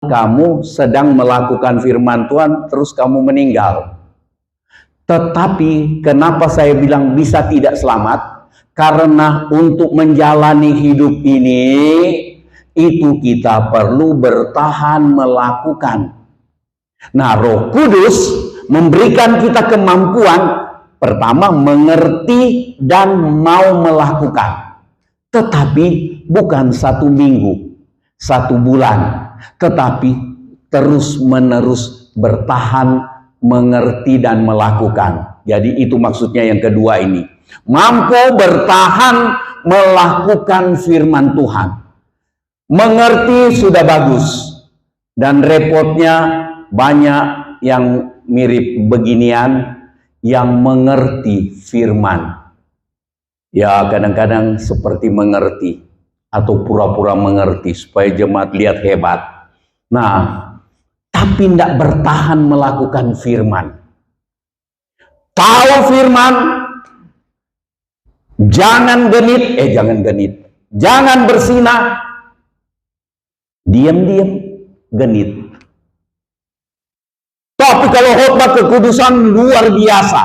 kamu sedang melakukan firman Tuhan, terus kamu meninggal. Tetapi kenapa saya bilang bisa tidak selamat? Karena untuk menjalani hidup ini, itu kita perlu bertahan melakukan. Nah, Roh Kudus memberikan kita kemampuan, pertama mengerti dan mau melakukan. Tetapi bukan 1 minggu, 1 bulan, tetapi terus-menerus bertahan mengerti dan melakukan. Jadi itu maksudnya yang kedua ini. Mampu bertahan melakukan firman Tuhan. Mengerti sudah bagus. Dan repotnya banyak yang mirip beginian, yang mengerti firman. Ya kadang-kadang seperti mengerti atau pura-pura mengerti supaya jemaat lihat hebat. Nah, tapi tidak bertahan melakukan firman. Tahu firman, jangan genit, jangan bersinah, diam-diam genit. Tapi kalau khotbah kekudusan luar biasa,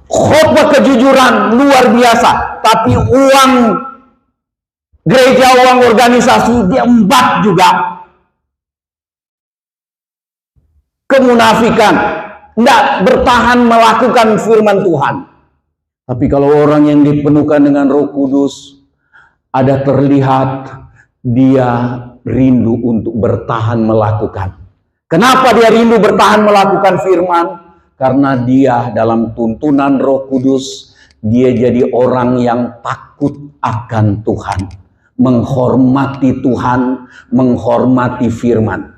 khotbah kejujuran luar biasa, tapi uang gereja, uang organisasi diembat juga. Kemunafikan, tidak bertahan melakukan firman Tuhan. Tapi kalau orang yang dipenuhkan dengan Roh Kudus, ada terlihat dia rindu untuk bertahan melakukan. Kenapa dia rindu bertahan melakukan firman? Karena dia dalam tuntunan Roh Kudus, dia jadi orang yang takut akan Tuhan, menghormati Tuhan, menghormati firman.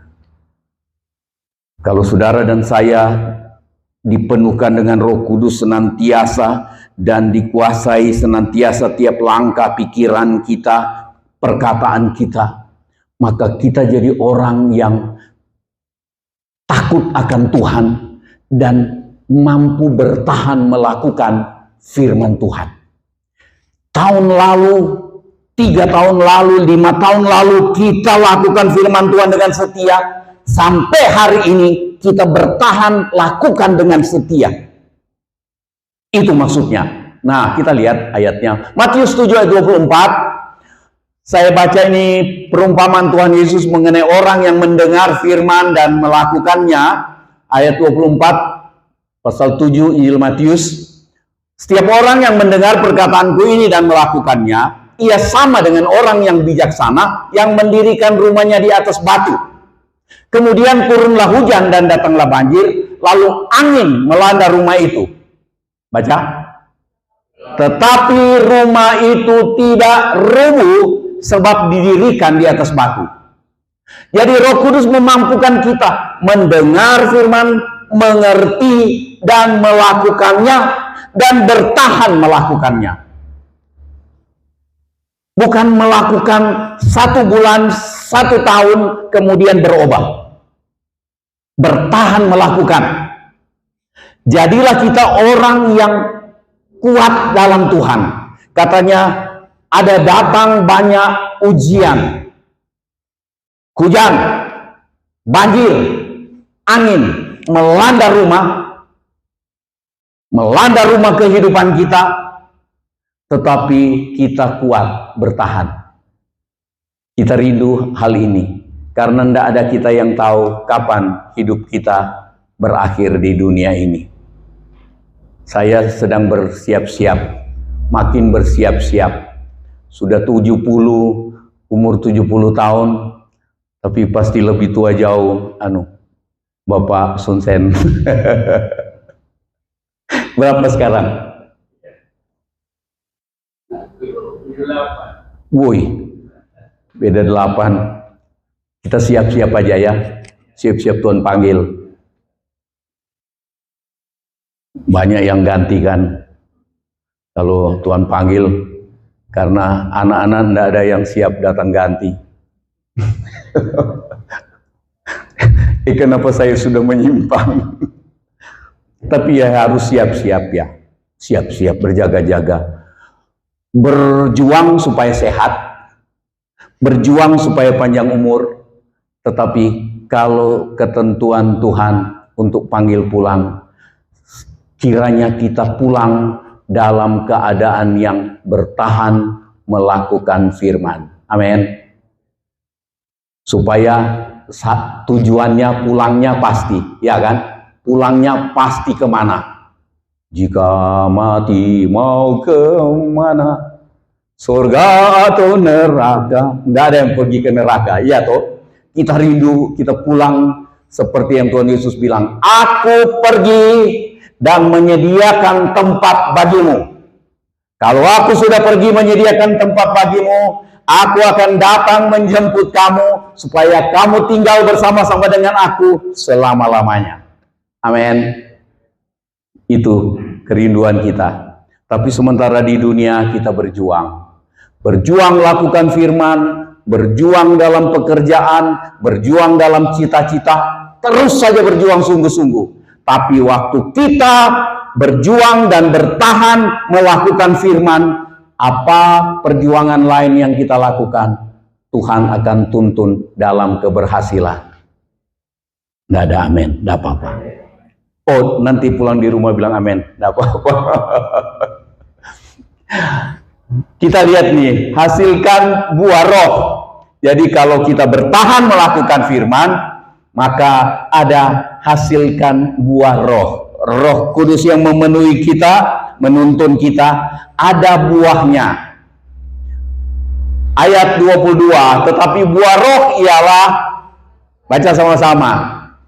Kalau saudara dan saya dipenuhkan dengan Roh Kudus senantiasa dan dikuasai senantiasa tiap langkah pikiran kita, perkataan kita, maka kita jadi orang yang takut akan Tuhan dan mampu bertahan melakukan firman Tuhan. Tahun lalu, 3 tahun lalu, 5 tahun lalu kita lakukan firman Tuhan dengan setia. Sampai hari ini kita bertahan lakukan dengan setia. Itu maksudnya. Nah, kita lihat ayatnya. Matius 7 ayat 24. Saya baca ini perumpamaan Tuhan Yesus mengenai orang yang mendengar firman dan melakukannya. Ayat 24 pasal 7 Injil Matius. Setiap orang yang mendengar perkataanku ini dan melakukannya, ia sama dengan orang yang bijaksana yang mendirikan rumahnya di atas batu. Kemudian turunlah hujan dan datanglah banjir, lalu angin melanda rumah itu. Baca. Tetapi rumah itu tidak rubuh sebab didirikan di atas batu. Jadi Roh Kudus memampukan kita mendengar firman, mengerti dan melakukannya, dan bertahan melakukannya. Bukan melakukan 1 bulan, 1 tahun, kemudian berubah. Bertahan melakukan. Jadilah kita orang yang kuat dalam Tuhan. Katanya ada datang banyak ujian, hujan, banjir, angin melanda rumah kehidupan kita, tetapi kita kuat bertahan. Kita rindu hal ini karena tidak ada kita yang tahu kapan hidup kita berakhir di dunia ini. Saya sedang bersiap-siap, makin bersiap-siap. Sudah 70, umur 70 tahun, tapi pasti lebih tua jauh Bapak Sunsen. Berapa sekarang? 78. Woi, beda 8. Kita siap-siap aja ya. Siap-siap Tuhan panggil. Banyak yang ganti kan. Kalau Tuhan panggil, karena anak-anak tidak ada yang siap datang ganti. Kenapa saya sudah menyimpang? Tapi ya harus siap-siap ya. Siap-siap berjaga-jaga. Berjuang supaya sehat. berjuang supaya panjang umur, tetapi kalau ketentuan Tuhan untuk panggil pulang, kiranya kita pulang dalam keadaan yang bertahan melakukan firman. Amin. Supaya tujuannya pulangnya pasti, ya kan? Pulangnya pasti kemana? Jika mati mau kemana? Surga atau neraka? Nggak ada yang pergi ke neraka, ya toh? Kita rindu, kita pulang seperti yang Tuhan Yesus bilang, aku pergi dan menyediakan tempat bagimu. Kalau aku sudah pergi menyediakan tempat bagimu, aku akan datang menjemput kamu supaya kamu tinggal bersama-sama dengan aku selama-lamanya. Amin. Itu kerinduan kita. Tapi sementara di dunia kita berjuang. Berjuang lakukan firman, berjuang dalam pekerjaan, berjuang dalam cita-cita, terus saja berjuang sungguh-sungguh. Tapi waktu kita berjuang dan bertahan melakukan firman, apa perjuangan lain yang kita lakukan, Tuhan akan tuntun dalam keberhasilan. Nggak ada amin, nggak apa-apa. Oh, nanti pulang di rumah bilang amin, nggak apa-apa. Kita lihat nih, hasilkan buah roh. Jadi kalau kita bertahan melakukan firman, maka ada hasilkan buah roh. Roh Kudus yang memenuhi kita, menuntun kita, ada buahnya. Ayat 22, tetapi buah roh ialah, baca sama-sama,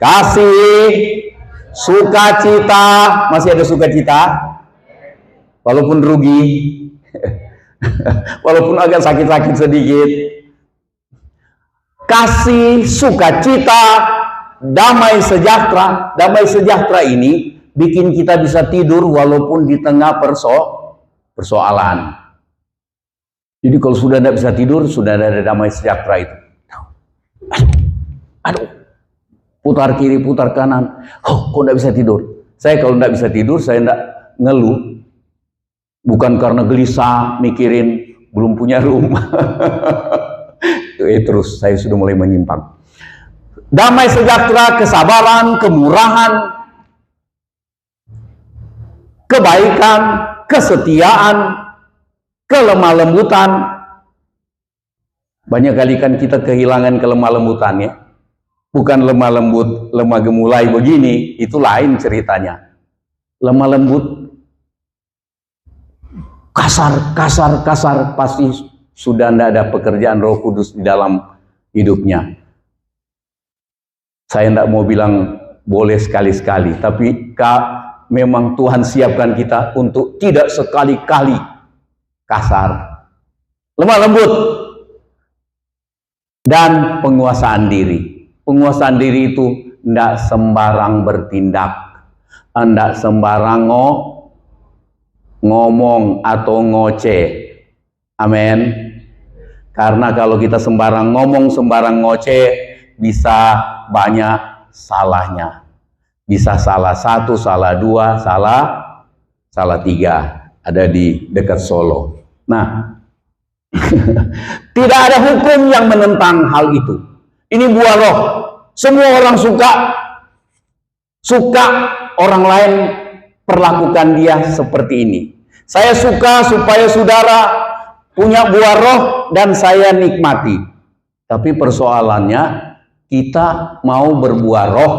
kasih, sukacita, masih ada sukacita, walaupun rugi, walaupun agak sakit-sakit sedikit, kasih, sukacita, damai sejahtera. Damai sejahtera ini bikin kita bisa tidur walaupun di tengah persoalan. Jadi kalau sudah tidak bisa tidur, sudah ada damai sejahtera itu. Aduh, putar kiri, putar kanan. Oh, kok tidak bisa tidur? Saya kalau tidak bisa tidur, saya tidak ngeluh. Bukan karena gelisah, mikirin belum punya rumah. Terus saya sudah mulai menyimpang. Damai sejahtera, kesabaran, kemurahan, kebaikan, kesetiaan, kelemah lembutan. Banyak kali kan kita kehilangan kelemah lembutannya. Bukan lemah lembut, lemah gemulai begini, itu lain ceritanya. Lemah lembut, kasar, pasti sudah tidak ada pekerjaan Roh Kudus di dalam hidupnya. Saya tidak mau bilang boleh sekali-sekali, tapi memang Tuhan siapkan kita untuk tidak sekali-kali kasar, lemah lembut, dan penguasaan diri. Penguasaan diri itu tidak sembarang bertindak, tidak sembarang ngomong atau ngoceh. Amin. Karena kalau kita sembarang ngomong, sembarang ngoceh, bisa banyak salahnya. Bisa salah satu, salah dua, salah tiga. Ada di dekat Solo. Nah, tidak ada hukum yang menentang hal itu. Ini buah roh. Semua orang suka orang lain perlakukan dia seperti ini. Saya suka supaya saudara punya buah roh dan saya nikmati. Tapi persoalannya, kita mau berbuah roh,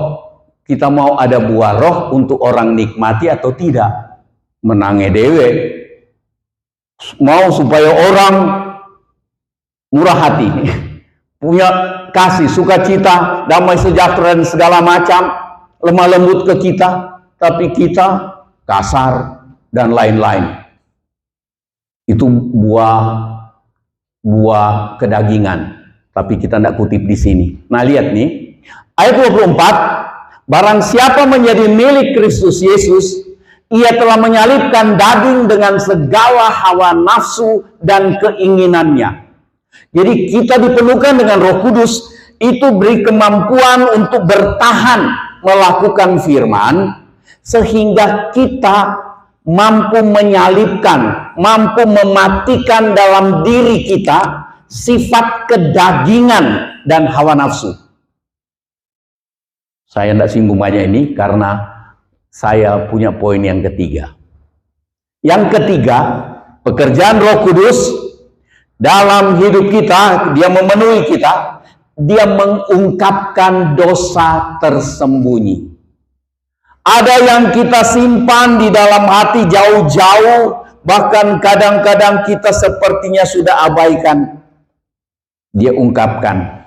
kita mau ada buah roh untuk orang nikmati atau tidak. Menange dewe. Mau supaya orang murah hati, punya kasih, sukacita, damai sejahtera dan segala macam, lemah lembut ke kita, tapi kita kasar dan lain-lain. Itu buah kedagingan, tapi kita tidak kutip di sini. Nah, lihat nih, ayat 24, barang siapa menjadi milik Kristus Yesus, ia telah menyalibkan daging dengan segala hawa nafsu dan keinginannya. Jadi kita dipenuhkan dengan Roh Kudus, itu beri kemampuan untuk bertahan melakukan firman, sehingga kita mampu menyalibkan, mampu mematikan dalam diri kita sifat kedagingan dan hawa nafsu. Saya tidak singgung banyak ini karena saya punya poin yang ketiga. Yang ketiga, pekerjaan Roh Kudus dalam hidup kita, dia memenuhi kita, dia mengungkapkan dosa tersembunyi. Ada yang kita simpan di dalam hati jauh-jauh, bahkan kadang-kadang kita sepertinya sudah abaikan. Dia ungkapkan,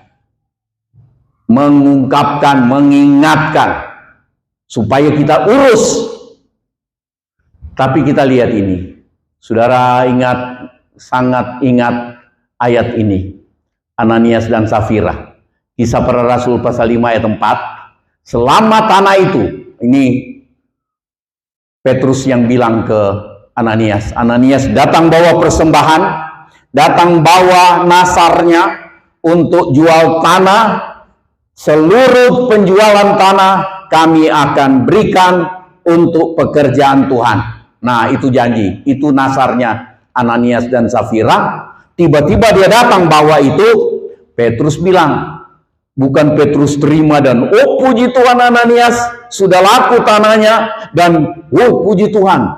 mengungkapkan, mengingatkan, supaya kita urus. Tapi kita lihat ini, saudara ingat, sangat ingat ayat ini, Ananias dan Safira, Kisah Para Rasul pasal 5 ayat 4. Selama tanah itu, ini Petrus yang bilang ke Ananias, Ananias datang bawa persembahan, datang bawa nasarnya untuk jual tanah, seluruh penjualan tanah kami akan berikan untuk pekerjaan Tuhan. Nah, itu janji, itu nasarnya Ananias dan Safira. Tiba-tiba dia datang bawa itu, Petrus bilang, bukan Petrus terima dan oh puji Tuhan Ananias, sudah laku tanahnya, dan oh puji Tuhan,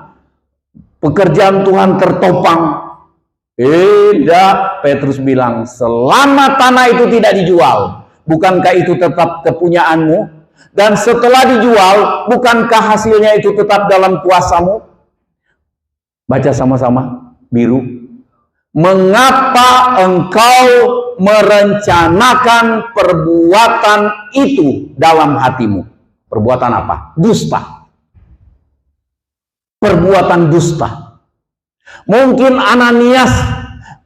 pekerjaan Tuhan tertopang. Tidak, Petrus bilang, selama tanah itu tidak dijual, bukankah itu tetap kepunyaanmu? Dan setelah dijual, bukankah hasilnya itu tetap dalam kuasamu? Baca sama-sama, biru. Mengapa engkau merencanakan perbuatan itu dalam hatimu? Perbuatan apa? Dusta. Perbuatan dusta. Mungkin Ananias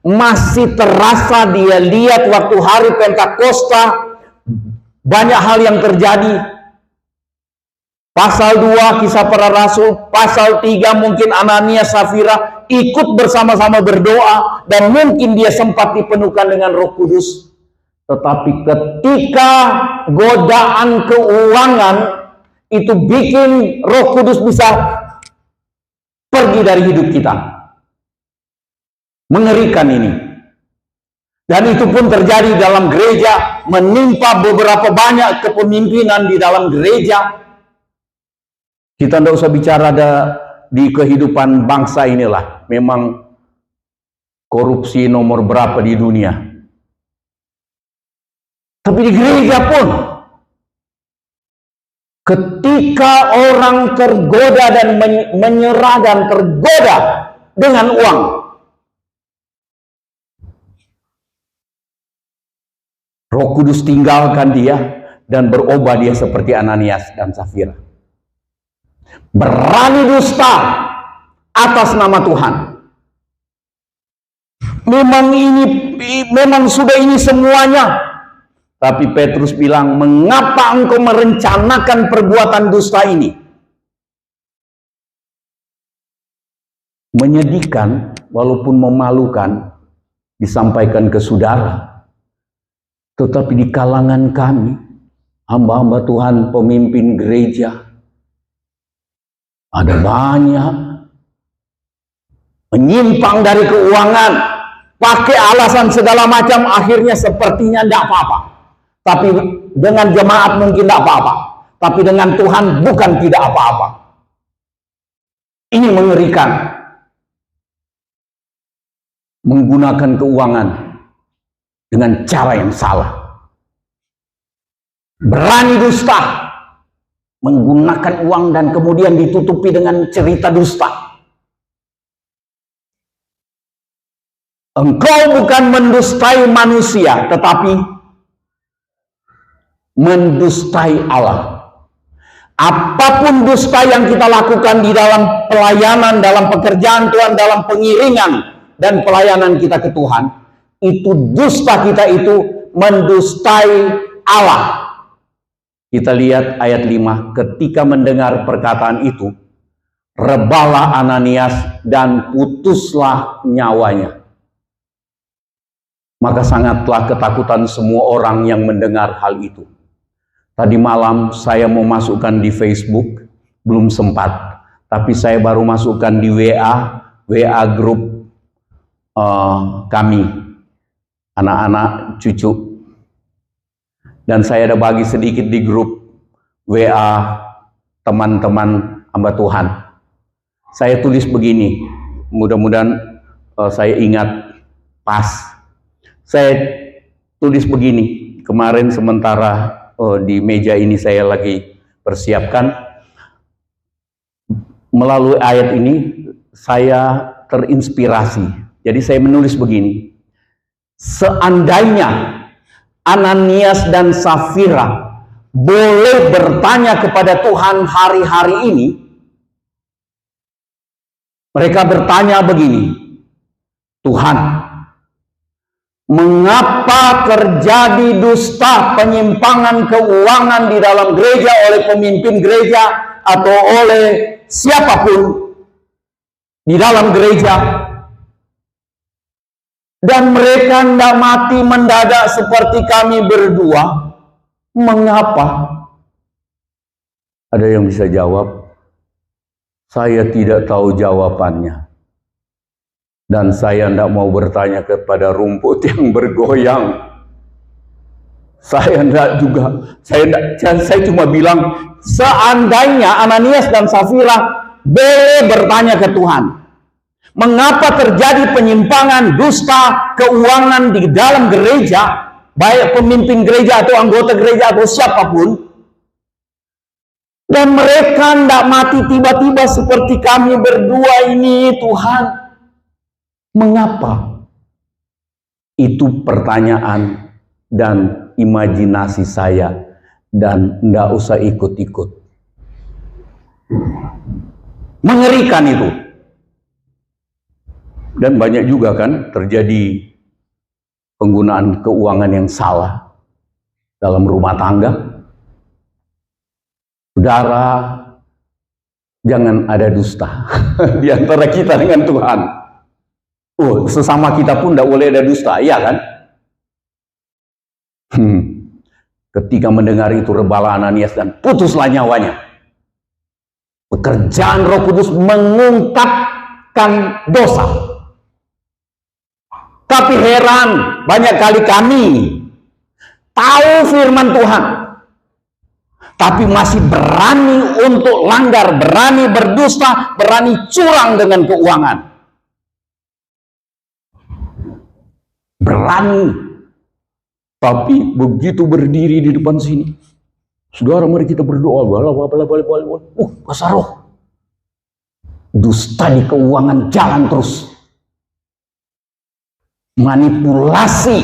masih terasa, dia lihat waktu hari Pentakosta banyak hal yang terjadi. Pasal 2 Kisah Para Rasul, pasal 3 mungkin Ananias Safira ikut bersama-sama berdoa, dan mungkin dia sempat dipenuhkan dengan Roh Kudus. Tetapi ketika godaan keuangan itu bikin Roh Kudus bisa pergi dari hidup kita. Mengerikan ini. Dan itu pun terjadi dalam gereja, menimpa beberapa banyak kepemimpinan di dalam gereja. Kita tidak usah bicara di kehidupan bangsa inilah. Memang korupsi nomor berapa di dunia. Tapi di gereja pun, ketika orang tergoda dan menyerah dan tergoda dengan uang, Roh Kudus tinggalkan dia dan berubah dia seperti Ananias dan Safira. Berani dusta atas nama Tuhan. Memang sudah ini semuanya. Tapi Petrus bilang, mengapa engkau merencanakan perbuatan dusta ini? Menyedihkan, walaupun memalukan, disampaikan ke saudara. Tetapi di kalangan kami, hamba-hamba Tuhan, pemimpin gereja, ada banyak menyimpang dari keuangan, pakai alasan segala macam, akhirnya sepertinya tidak apa-apa. Tapi dengan jemaat mungkin tidak apa-apa. Tapi dengan Tuhan bukan tidak apa-apa. Ini mengerikan. Menggunakan keuangan dengan cara yang salah. Berani dusta. Menggunakan uang dan kemudian ditutupi dengan cerita dusta. Engkau bukan mendustai manusia, tetapi mendustai Allah. Apapun dusta yang kita lakukan di dalam pelayanan, dalam pekerjaan Tuhan, dalam pengiringan dan pelayanan kita ke Tuhan, itu dusta kita itu mendustai Allah. Kita lihat ayat 5, ketika mendengar perkataan itu, rebahlah Ananias dan putuslah nyawanya. Maka sangatlah ketakutan semua orang yang mendengar hal itu. Tadi malam saya mau masukkan di Facebook, belum sempat. Tapi saya baru masukkan di WA grup kami. anak-anak, cucu. Dan saya ada bagi sedikit di grup WA teman-teman hamba Tuhan. Saya tulis begini, mudah-mudahan saya ingat pas. Saya tulis begini, kemarin sementara di meja ini saya lagi persiapkan, melalui ayat ini saya terinspirasi. Jadi saya menulis begini, seandainya Ananias dan Safira boleh bertanya kepada Tuhan hari-hari ini, mereka bertanya begini, Tuhan, mengapa terjadi dusta, penyimpangan keuangan di dalam gereja oleh pemimpin gereja atau oleh siapapun di dalam gereja, dan mereka tidak mati mendadak seperti kami berdua? Mengapa? Ada yang bisa jawab? Saya tidak tahu jawabannya. Dan saya tidak mau bertanya kepada rumput yang bergoyang. Saya tidak juga. Saya cuma bilang, seandainya Ananias dan Safira boleh bertanya ke Tuhan, mengapa terjadi penyimpangan, dusta, keuangan di dalam gereja, baik pemimpin gereja atau anggota gereja atau siapapun, dan mereka tidak mati tiba-tiba seperti kami berdua ini, Tuhan, mengapa? Itu pertanyaan dan imajinasi saya, dan tidak usah ikut-ikut. Mengerikan itu. Dan banyak juga kan terjadi penggunaan keuangan yang salah dalam rumah tangga. Saudara, jangan ada dusta di antara kita dengan Tuhan. Sesama kita pun tidak boleh ada dusta, iya kan? Ketika mendengar itu rebala Ananias dan putuslah nyawanya. Pekerjaan Roh Kudus mengungkapkan dosa. Tapi heran, banyak kali kami tahu firman Tuhan, tapi masih berani untuk langgar, berani berdusta, berani curang dengan keuangan. Berani. Tapi begitu berdiri di depan sini, saudara, mari kita berdoa. Kuasa roh. Dusta di keuangan jalan terus. Manipulasi,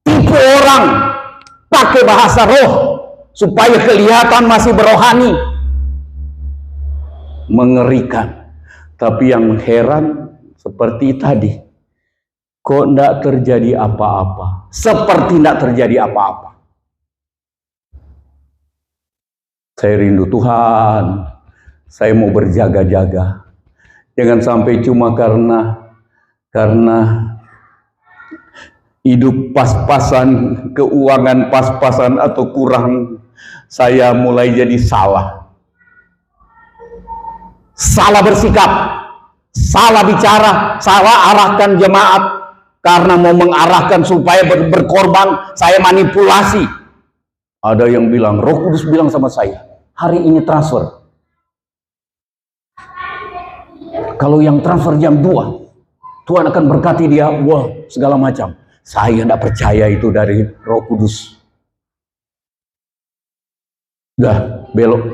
tipu orang, pakai bahasa roh supaya kelihatan masih berohani. Mengerikan. Tapi yang heran seperti tadi, kok tidak terjadi apa-apa, seperti tidak terjadi apa-apa. Saya rindu Tuhan, saya mau berjaga-jaga, jangan sampai cuma karena hidup pas-pasan, keuangan pas-pasan atau kurang, saya mulai jadi salah bersikap, salah bicara, salah arahkan jemaat. Karena mau mengarahkan supaya berkorban, saya manipulasi. Ada yang bilang, Roh Kudus bilang sama saya, hari ini transfer. Kalau yang transfer jam 2, Tuhan akan berkati dia, wah, segala macam. Saya tidak percaya itu dari Roh Kudus. Udah, belok.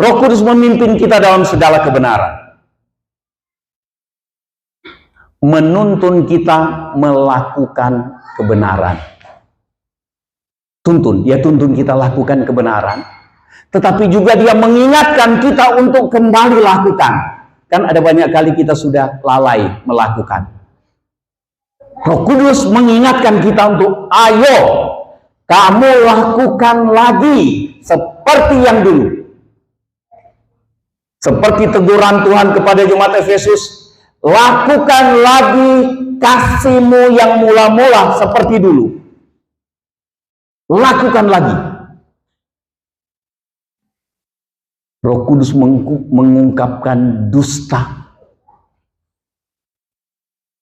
Roh Kudus memimpin kita dalam segala kebenaran. Menuntun kita melakukan kebenaran. Dia tuntun kita lakukan kebenaran. Tetapi juga dia mengingatkan kita untuk kembali lakukan. Kan ada banyak kali kita sudah lalai melakukan. Roh Kudus mengingatkan kita untuk, ayo, kamu lakukan lagi seperti yang dulu. Seperti teguran Tuhan kepada jemaat Efesus, lakukan lagi kasihmu yang mula-mula seperti dulu. Lakukan lagi. Roh Kudus mengungkapkan dusta.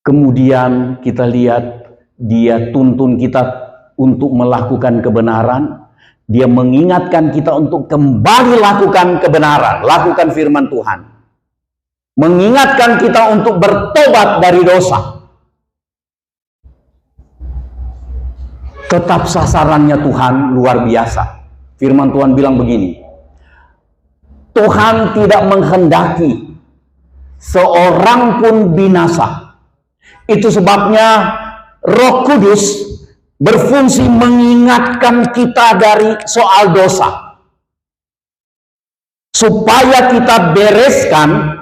Kemudian kita lihat Dia tuntun kita untuk melakukan kebenaran. Dia mengingatkan kita untuk kembali lakukan kebenaran, lakukan firman Tuhan. Mengingatkan kita untuk bertobat dari dosa. Tetap sasarannya Tuhan luar biasa. Firman Tuhan bilang begini, Tuhan tidak menghendaki seorang pun binasa. Itu sebabnya Roh Kudus berfungsi mengingatkan kita dari soal dosa. Supaya kita bereskan,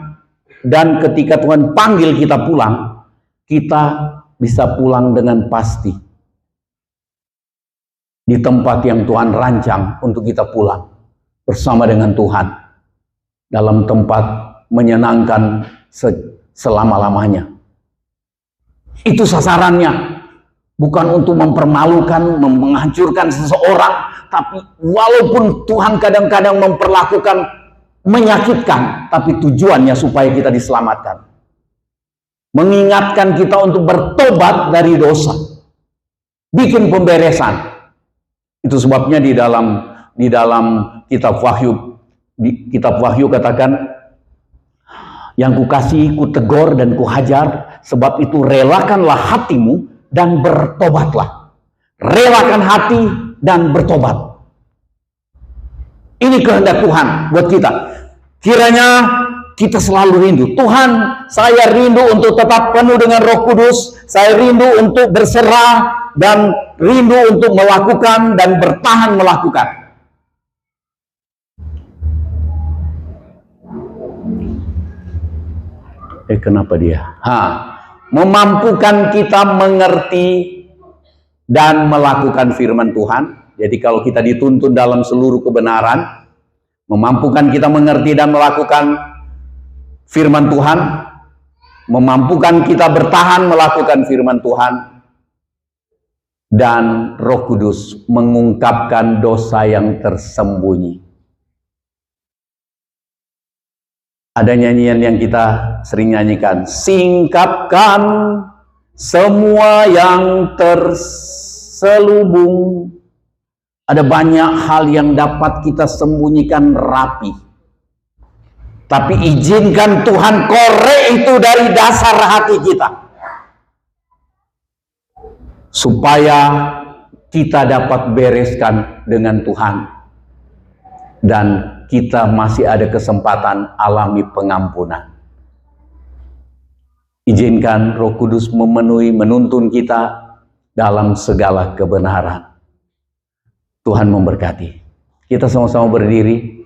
dan ketika Tuhan panggil kita pulang, kita bisa pulang dengan pasti. Di tempat yang Tuhan rancang untuk kita pulang bersama dengan Tuhan. Dalam tempat menyenangkan selama-lamanya. Itu sasarannya. Bukan untuk mempermalukan, menghancurkan seseorang. Tapi walaupun Tuhan kadang-kadang memperlakukan menyakitkan, tapi tujuannya supaya kita diselamatkan. Mengingatkan kita untuk bertobat dari dosa. Bikin pemberesan. Itu sebabnya di dalam kitab Wahyu katakan, yang kukasihi kutegur dan kuhajar, sebab itu relakanlah hatimu dan bertobatlah. Relakan hati dan bertobat. Ini kehendak Tuhan buat kita. Kiranya kita selalu rindu. Tuhan, saya rindu untuk tetap penuh dengan Roh Kudus. Saya rindu untuk berserah dan rindu untuk melakukan dan bertahan melakukan. Kenapa dia? Memampukan kita mengerti dan melakukan firman Tuhan. Jadi kalau kita dituntun dalam seluruh kebenaran, memampukan kita mengerti dan melakukan firman Tuhan, memampukan kita bertahan melakukan firman Tuhan, dan Roh Kudus mengungkapkan dosa yang tersembunyi. Ada nyanyian yang kita sering nyanyikan, singkapkan semua yang terselubung. Ada banyak hal yang dapat kita sembunyikan rapi. Tapi izinkan Tuhan korek itu dari dasar hati kita. Supaya kita dapat bereskan dengan Tuhan. Dan kita masih ada kesempatan alami pengampunan. Izinkan Roh Kudus menuntun kita dalam segala kebenaran. Tuhan memberkati. Kita sama-sama berdiri.